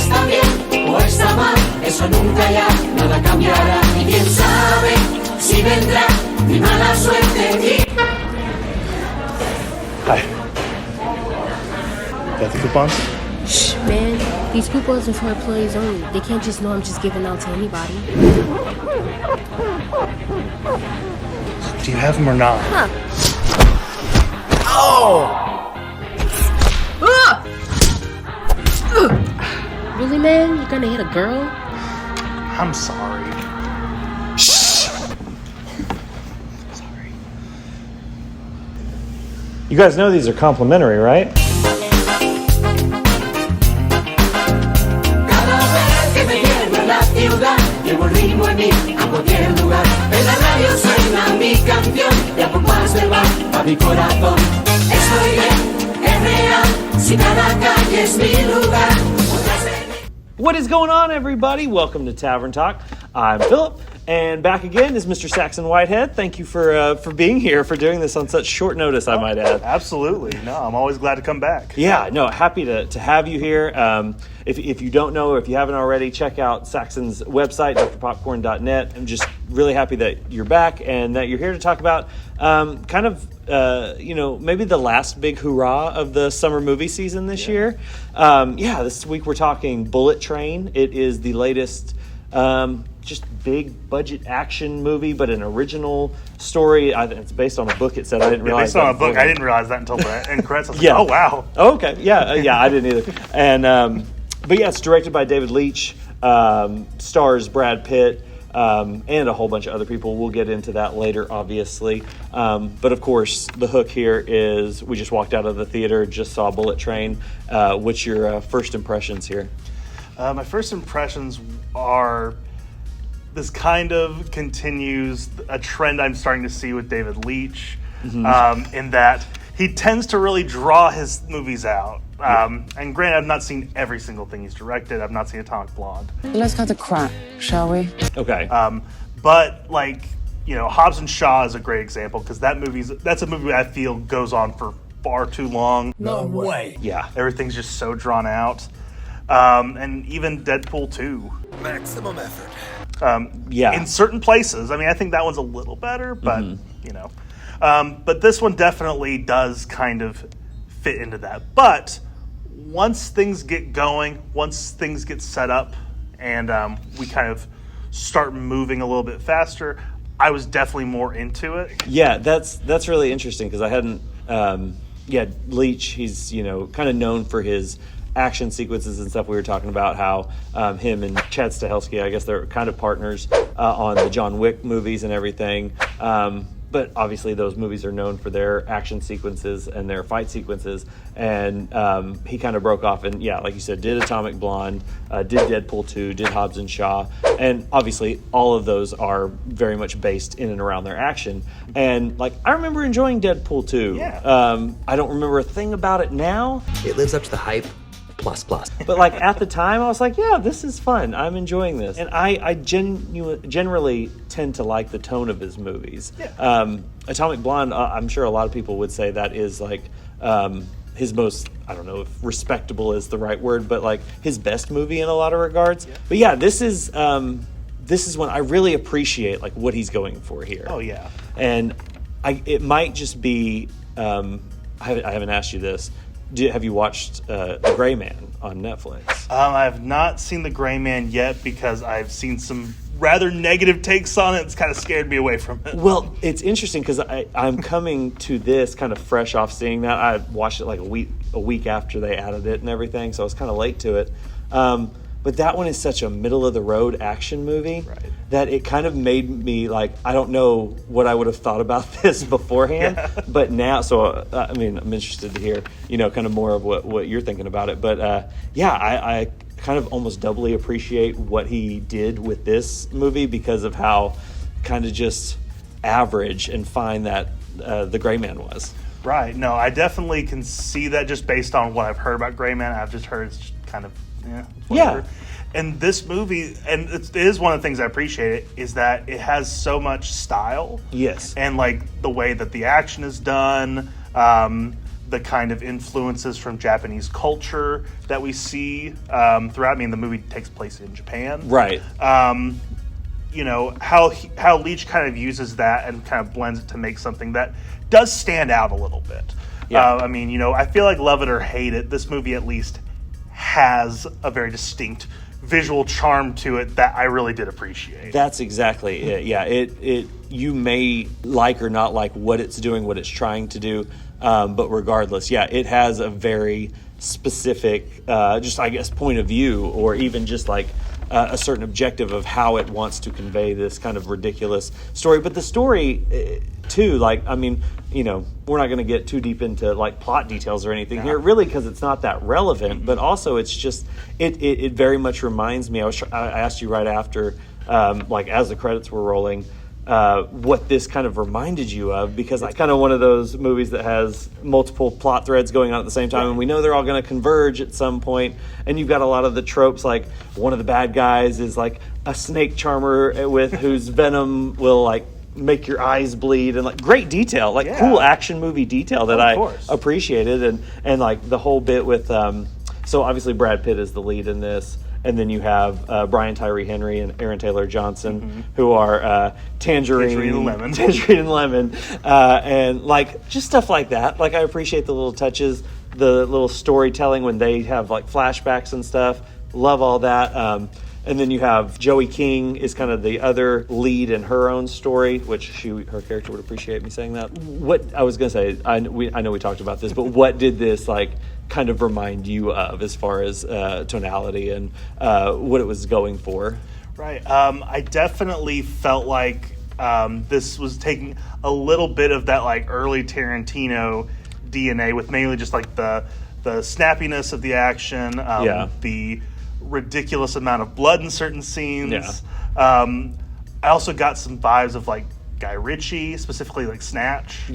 está bien o está mal, eso nunca ya nada cambiará. Y quién sabe si vendrá mi mala suerte. Hi. Got the coupons? Shh, man. These coupons are for employees only. They can't just know I'm just giving out to anybody. Do you have them or not? Huh. Oh! Really, man? You're gonna hit a girl? I'm sorry. Shh! Sorry. You guys know these are complimentary, right? Cada vez que me hierve la ciudad, llevo el ritmo en mí a cualquier lugar. En la radio suena mi canción y a poco más me va a mi corazón. Estoy bien, es real, si cada calle es mi lugar. What is going on, everybody? Welcome to Tavern Talk. I'm Philip, and back again is Mr. Saxon Whitehead. Thank you for being here, for doing this on such short notice, I might add. Absolutely. No, I'm always glad to come back. Yeah, no, happy to have you here. If you don't know, or if you haven't already, check out Saxon's website, drpopcorn.net. I'm just really happy that you're back and that you're here to talk about maybe the last big hurrah of the summer movie season this year. This week we're talking Bullet Train. It is the latest just big budget action movie, but an original story. It's based on a book, it said. I didn't realize based on a book. I didn't realize that until the end credits. I was yeah. like, oh, wow. Oh, okay. Yeah, I didn't either. And but yeah, it's directed by David Leitch, stars Brad Pitt, and a whole bunch of other people. We'll get into that later, obviously. But of course, the hook here is we just walked out of the theater, just saw Bullet Train. What's your first impressions here? My first impressions are this kind of continues a trend I'm starting to see with David Leitch, in that he tends to really draw his movies out. And granted, I've not seen every single thing he's directed. I've not seen Atomic Blonde. Let's cut the crap, shall we? Okay. But Hobbs and Shaw is a great example because that's a movie I feel goes on for far too long. No way. Yeah. Everything's just so drawn out. And even Deadpool 2. Maximum effort. In certain places. I mean, I think that one's a little better, but, but this one definitely does kind of fit into that. But once things get going, once things get set up, and we kind of start moving a little bit faster, I was definitely more into it. Yeah, that's really interesting because I hadn't... Leitch, he's, kind of known for his action sequences and stuff. We were talking about how him and Chad Stahelski, I guess they're kind of partners on the John Wick movies and everything. But obviously those movies are known for their action sequences and their fight sequences. And he kind of broke off and, like you said, did Atomic Blonde, did Deadpool 2, did Hobbs and Shaw. And obviously all of those are very much based in and around their action. And, I remember enjoying Deadpool 2. Yeah. I don't remember a thing about it now. It lives up to the hype. Plus. But at the time, I was like, yeah, this is fun. I'm enjoying this. And I generally tend to like the tone of his movies. Yeah. Atomic Blonde, I'm sure a lot of people would say that is his most, I don't know if respectable is the right word, but his best movie in a lot of regards. Yeah. But yeah, this is when I really appreciate what he's going for here. Oh yeah. And it might just be, I haven't asked you this. Have you watched The Gray Man on Netflix? I have not seen The Gray Man yet because I've seen some rather negative takes on it. It's kind of scared me away from it. Well, it's interesting because I'm coming to this kind of fresh off seeing that. I watched it a week after they added it and everything, so I was kind of late to it. But that one is such a middle-of-the-road action movie that it kind of made me I don't know what I would have thought about this beforehand, but now, so, I'm interested to hear, kind of more of what you're thinking about it. But, I kind of almost doubly appreciate what he did with this movie because of how kind of just average and fine that The Gray Man was. Right. No, I definitely can see that just based on what I've heard about Gray Man. I've just heard it's just kind of, whatever. Yeah. And this movie, and it is one of the things I appreciate it, is that it has so much style. Yes. And the way that the action is done, the kind of influences from Japanese culture that we see throughout. I mean, the movie takes place in Japan. Right. You know, how Leitch kind of uses that and kind of blends it to make something that does stand out a little bit. Yeah. I mean, you know, I feel like love it or hate it, this movie at least has a very distinct visual charm to it that I really did appreciate. That's exactly it. Yeah, it you may like or not like what it's doing, what it's trying to do, but regardless, yeah, it has a very specific, just I guess, point of view, or even just like a certain objective of how it wants to convey this kind of ridiculous story. But the story, too, like, I mean, you know, we're not going to get too deep into like plot details or anything here, really, because it's not that relevant. But also, it's just it very much reminds me. I asked you right after, like as the credits were rolling, what this kind of reminded you of, because it's kind of one of those movies that has multiple plot threads going on at the same time, and we know they're all going to converge at some point. And you've got a lot of the tropes, like one of the bad guys is like a snake charmer with whose venom will like make your eyes bleed, and like great detail, like cool action movie detail that I appreciated, and like the whole bit with so obviously Brad Pitt is the lead in this. And then you have Brian Tyree Henry and Aaron Taylor Johnson, who are Tangerine and Lemon, and like just stuff like that. Like I appreciate the little touches, the little storytelling when they have like flashbacks and stuff. Love all that. And then you have Joey King is kind of the other lead in her own story, which her character would appreciate me saying that. What I was going to say, I know we talked about this, but what did this like kind of remind you of as far as tonality and what it was going for? Right. I definitely felt like this was taking a little bit of that like early Tarantino DNA, with mainly just like the snappiness of the action, the ridiculous amount of blood in certain scenes. I also got some vibes of like Guy Ritchie, specifically like Snatch.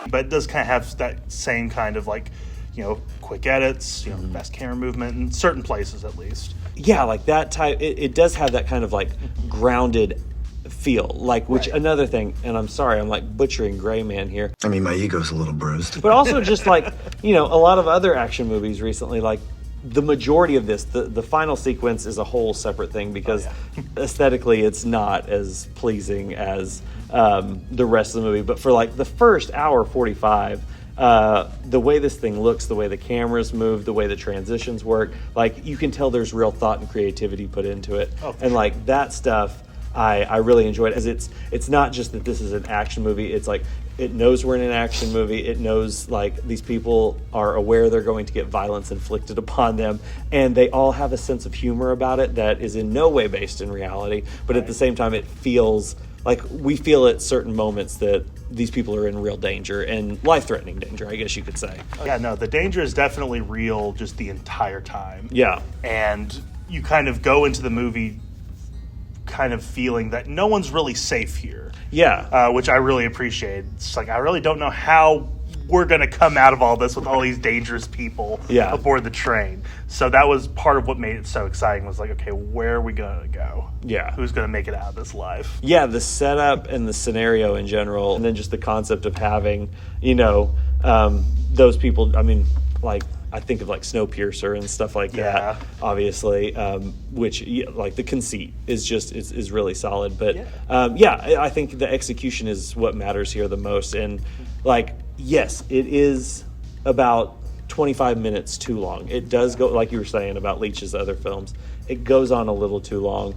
But it does kind of have that same kind of like, you know, quick edits, you know, fast camera movement in certain places at least. Yeah, like that type. It does have that kind of like grounded feel, like, which another thing, and I'm sorry, I'm like butchering Gray Man here. I mean, my ego's a little bruised. But also just like, you know, a lot of other action movies recently, like the majority of this, the final sequence is a whole separate thing, because aesthetically it's not as pleasing as the rest of the movie. But for like the first hour 45, the way this thing looks, the way the cameras move, the way the transitions work, like you can tell there's real thought and creativity put into it. And like that stuff I really enjoyed, as it's not just that this is an action movie. It's like it knows we're in an action movie. It knows like these people are aware they're going to get violence inflicted upon them, and they all have a sense of humor about it that is in no way based in reality. But at the same time, it feels like we feel at certain moments that these people are in real danger, and life-threatening danger, I guess you could say. Yeah, no, the danger is definitely real just the entire time. Yeah. And you kind of go into the movie kind of feeling that no one's really safe here. Yeah. Which I really appreciate. It's like, I really don't know how we're going to come out of all this with all these dangerous people aboard the train. So that was part of what made it so exciting, was like, okay, where are we going to go? Yeah. Who's going to make it out of this life? Yeah, the setup and the scenario in general, and then just the concept of having, you know, those people, I mean, like, I think of like Snowpiercer and stuff like that, obviously, which like the conceit is just is really solid. But I think the execution is what matters here the most. And like, yes, it is about 25 minutes too long. It does go, like you were saying about Leitch's other films, it goes on a little too long.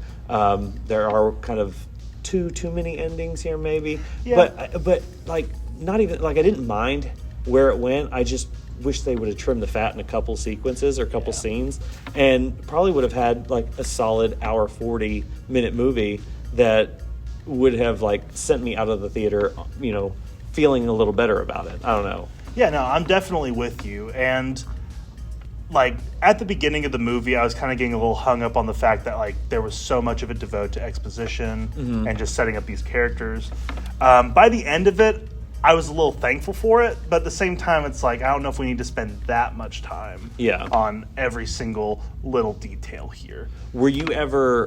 There are kind of too many endings here, maybe. But like, not even like, I didn't mind where it went. I just wish they would have trimmed the fat in a couple sequences or a couple scenes, and probably would have had like a solid hour 40-minute movie that would have like sent me out of the theater, you know, feeling a little better about it. I don't know. Yeah, no, I'm definitely with you. And like at the beginning of the movie, I was kind of getting a little hung up on the fact that like there was so much of it devoted to exposition and just setting up these characters. By the end of it, I was a little thankful for it, but at the same time, it's like, I don't know if we need to spend that much time on every single little detail here. Were you ever,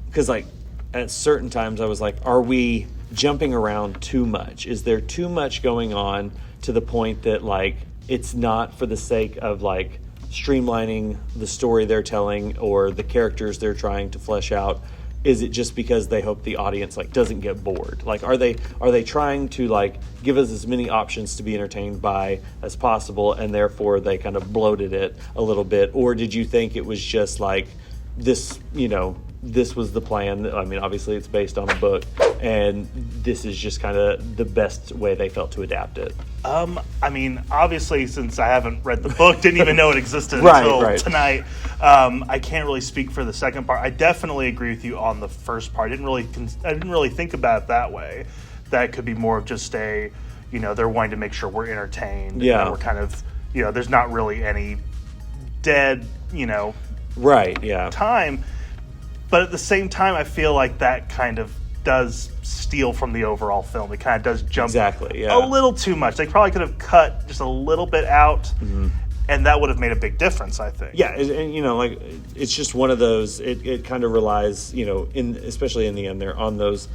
because like at certain times I was like, are we jumping around too much? Is there too much going on to the point that, like, it's not for the sake of, like, streamlining the story they're telling or the characters they're trying to flesh out? Is it just because they hope the audience, like, doesn't get bored? Like, are they trying to, like, give us as many options to be entertained by as possible, and therefore they kind of bloated it a little bit? Or did you think it was just like this, you know, this was the plan? I mean, obviously it's based on a book, and this is just kind of the best way they felt to adapt it. I mean, obviously, since I haven't read the book, didn't even know it existed until tonight, I can't really speak for the second part. I definitely agree with you on the first part. I didn't really think about it that way. That could be more of just a, you know, they're wanting to make sure we're entertained. Yeah. And we're kind of, you know, there's not really any dead, you know, time. But at the same time, I feel like that kind of does steal from the overall film. It kind of does jump a little too much. They probably could have cut just a little bit out, and that would have made a big difference, I think. Yeah, and you know, like, it's just one of those, it kind of relies, you know, especially in the end there, on those,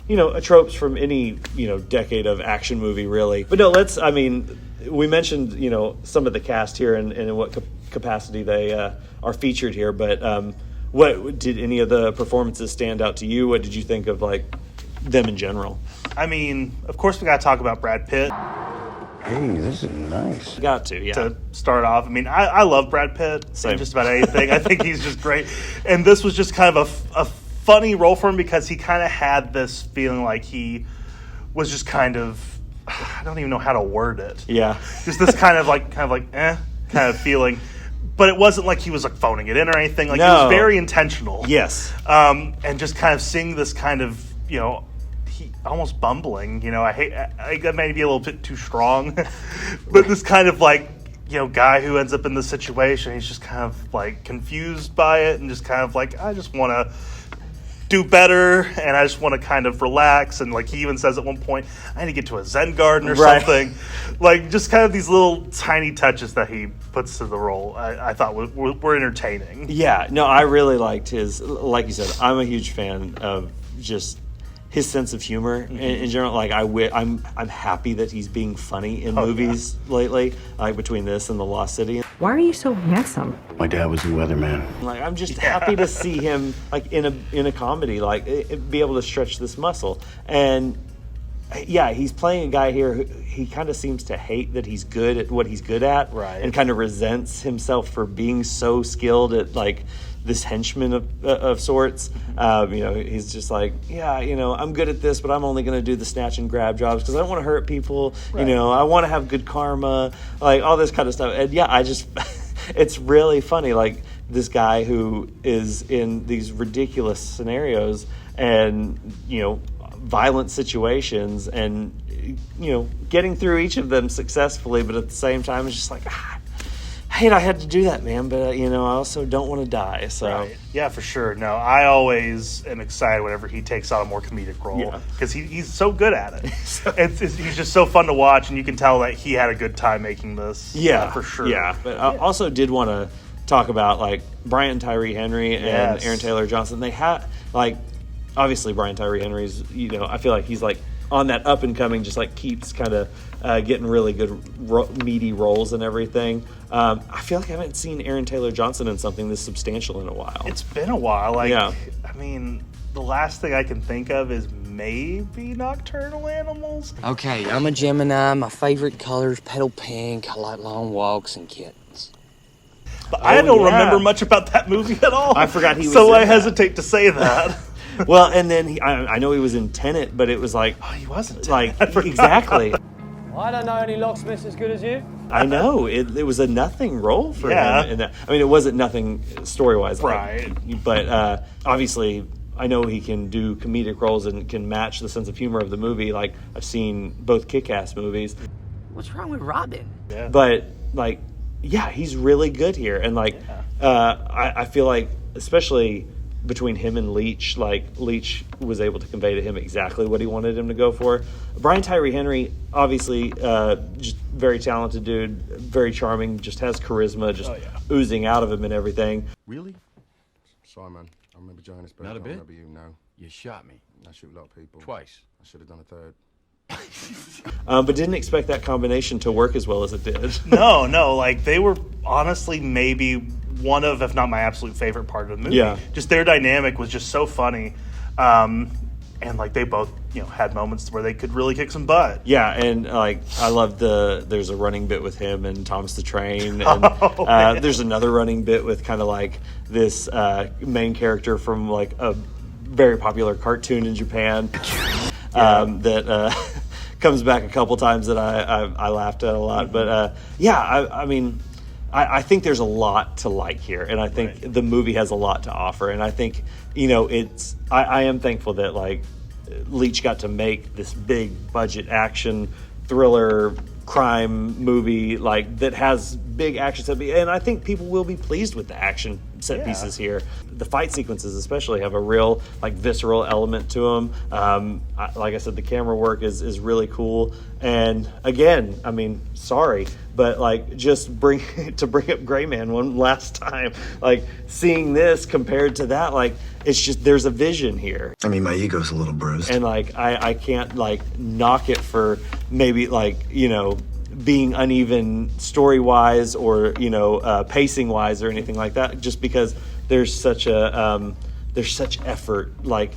you know, tropes from any, you know, decade of action movie, really. But no, I mean, we mentioned, you know, some of the cast here and in what capacity they are featured here, but what did any of the performances stand out to you? What did you think of, like, them in general? I mean, of course we got to talk about Brad Pitt. Hey, this is nice. Got to, yeah. To start off, I mean, I love Brad Pitt in just about anything. I think he's just great. And this was just kind of a funny role for him because he kind of had this feeling like he was just kind of, I don't even know how to word it. Yeah. Just this kind of feeling. But it wasn't like he was, like, phoning it in or anything. Like, It was very intentional. Yes. And just kind of seeing this kind of, you know, he almost bumbling, you know, I that may be a little bit too strong. But this kind of, like, you know, guy who ends up in this situation, he's just kind of, like, confused by it and just kind of like, I just want to do better and I just want to kind of relax. And, like, he even says at one point, I need to get to a Zen garden or something. Like, just kind of these little tiny touches that he puts to the role, I thought were entertaining. Yeah, no, I really liked his, like you said, I'm a huge fan of just his sense of humor in general. Like, I'm happy that he's being funny in movies lately, like between this and The Lost City. Why are you so handsome? My dad was a weatherman. Like, I'm just happy to see him, like, in a comedy, like, be able to stretch this muscle. And yeah, he's playing a guy here who he kind of seems to hate that he's good at what he's good at, and kind of resents himself for being so skilled at, like, this henchman of sorts. You know, he's just like, yeah, you know, I'm good at this, but I'm only going to do the snatch and grab jobs because I don't want to hurt people. You know, I want to have good karma, like, all this kind of stuff. And yeah, I just, it's really funny, like, this guy who is in these ridiculous scenarios and, you know, violent situations and, you know, getting through each of them successfully, but at the same time it's just like, I hate I had to do that, man, but you know, I also don't want to die. So yeah, for sure. No, I always am excited whenever he takes on a more comedic role because he's so good at it. He's just so fun to watch, and you can tell that he had a good time making this. Yeah, for sure. Yeah, but I also did want to talk about, like, Brian Tyree Henry and Aaron Taylor Johnson. They had, like, obviously Brian Tyree Henry's, you know, I feel like he's, like, on that up and coming, just, like, keeps kind of getting really good meaty roles and everything. I feel like I haven't seen Aaron Taylor Johnson in something this substantial in a while. It's been a while. Like, I mean, the last thing I can think of is maybe Nocturnal Animals. Okay, I'm a Gemini. My favorite color's petal pink. I like long walks and kittens. But I don't remember much about that movie at all. I forgot he was so in I hesitate to say that. Well, and then I know he was in Tenet, but it was like, oh, he wasn't. Like, exactly. I don't know any locksmiths as good as you. I know it was a nothing role for him. And I mean, it wasn't nothing story wise, right? But obviously, I know he can do comedic roles and can match the sense of humor of the movie. Like, I've seen both Kick-Ass movies. What's wrong with Robin? Yeah. But, like, yeah, he's really good here, and like, I feel like, especially between him and Leitch, like, Leitch was able to convey to him exactly what he wanted him to go for. Brian Tyree Henry, obviously, just very talented dude, very charming, just has charisma, just oozing out of him and everything. Really? Sorry, man. I remember Johannesburg. Not a bit? I remember you, no. You shot me. I shoot a lot of people. Twice. I should have done a third. But didn't expect that combination to work as well as it did. No, like they were honestly maybe one of, if not my absolute favorite part of the movie. Yeah. Just their dynamic was just so funny. And like they both, had moments where they could really kick some butt. Yeah, and like I love there's a running bit with him and Thomas the Train, and there's another running bit with kind of like this main character from like a very popular cartoon in Japan that comes back a couple times that I laughed at a lot. But I mean, I think there's a lot to like here, and I think the movie has a lot to offer, and I think I am thankful that like Leitch got to make this big budget action thriller crime movie like that has big action set pieces, and I think people will be pleased with the action set pieces here. The fight sequences especially have a real like visceral element to them. Like I said, the camera work is really cool, and again, I mean, sorry, but like just bring up Gray Man one last time, like seeing this compared to that, like it's just there's a vision here. I mean, my ego's a little bruised, and like I can't like knock it for maybe like being uneven story wise or pacing wise or anything like that, just because there's such effort, like,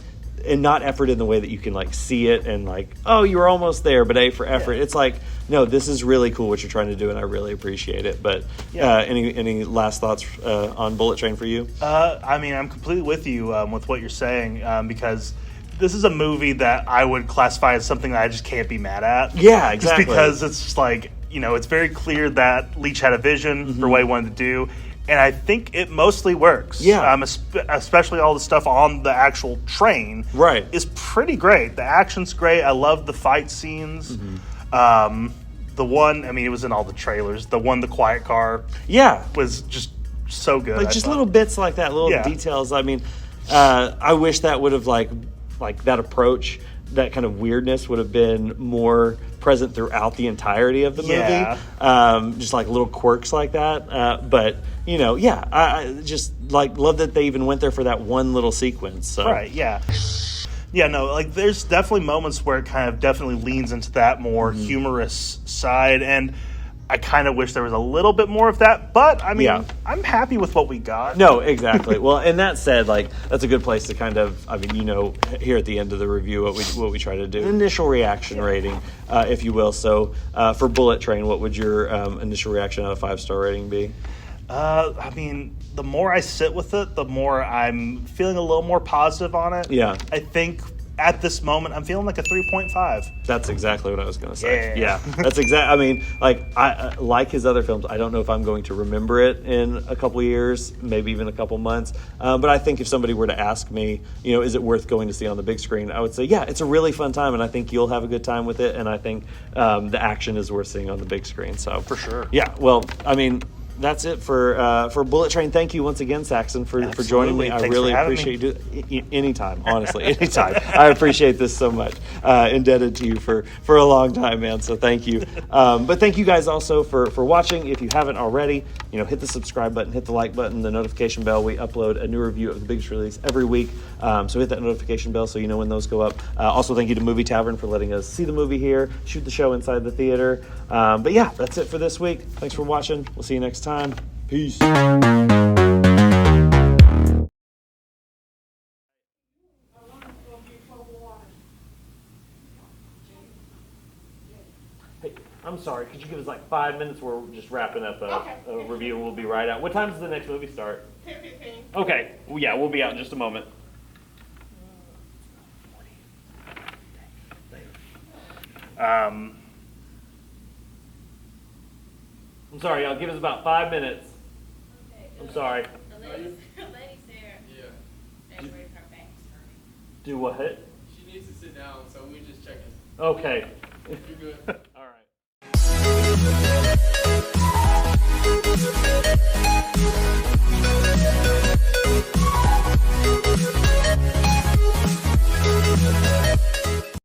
and not effort in the way that you can like see it and like, oh, you were almost there, but A for effort. It's like, no, this is really cool what you're trying to do, and I really appreciate it. But any last thoughts on Bullet Train for you? I mean, I'm completely with you with what you're saying, because this is a movie that I would classify as something that I just can't be mad at. Yeah, exactly. Just because it's just like, it's very clear that Leitch had a vision for what he wanted to do, and I think it mostly works. Yeah. Especially all the stuff on the actual train. Right. Is pretty great. The action's great. I love the fight scenes. The one, I mean, it was in all the trailers. The quiet car. Yeah. Was just so good. Like just little bits like that, little details. I mean, I wish that would have like that approach, that kind of weirdness would have been more present throughout the entirety of the movie. Just like little quirks like that. But I just like love that they even went there for that one little sequence. So. Right. Yeah. Yeah. No. Like, there's definitely moments where it kind of definitely leans into that more humorous side, and I kind of wish there was a little bit more of that, but I mean, I'm happy with what we got. No, exactly. Well, and that said, like, that's a good place to kind of, I mean, here at the end of the review, what we try to do. Initial reaction rating, if you will. So for Bullet Train, what would your initial reaction out of 5-star rating be? I mean, the more I sit with it, the more I'm feeling a little more positive on it. Yeah. I think at this moment, I'm feeling like a 3.5. That's exactly what I was going to say. Yeah. That's exactly. I mean, like I like his other films. I don't know if I'm going to remember it in a couple years, maybe even a couple months. But I think if somebody were to ask me, is it worth going to see on the big screen? I would say, yeah, it's a really fun time, and I think you'll have a good time with it. And I think the action is worth seeing on the big screen. So for sure. Yeah. Well, I mean, that's it for Bullet Train. Thank you once again, Saxon, for joining me. I really appreciate you. Anytime, honestly, anytime. I appreciate this so much. Indebted to you for a long time, man. So thank you. But thank you guys also for watching. If you haven't already, hit the subscribe button, hit the like button, the notification bell. We upload a new review of the biggest release every week. So hit that notification bell so you know when those go up. Also, thank you to Movie Tavern for letting us see the movie here, shoot the show inside the theater. But yeah, that's it for this week. Thanks for watching. We'll see you next time. Peace. Hey, I'm sorry. Could you give us like 5 minutes? We're just wrapping up a review, and we'll be right out. What time does the next movie start? 10:15. Okay. Well, yeah, we'll be out in just a moment. I'm sorry, y'all. Give us about 5 minutes. Okay. I'm sorry. The lady said, that's where her back's turning. Do what? She needs to sit down, so we're just checking. Okay. You're good. All right.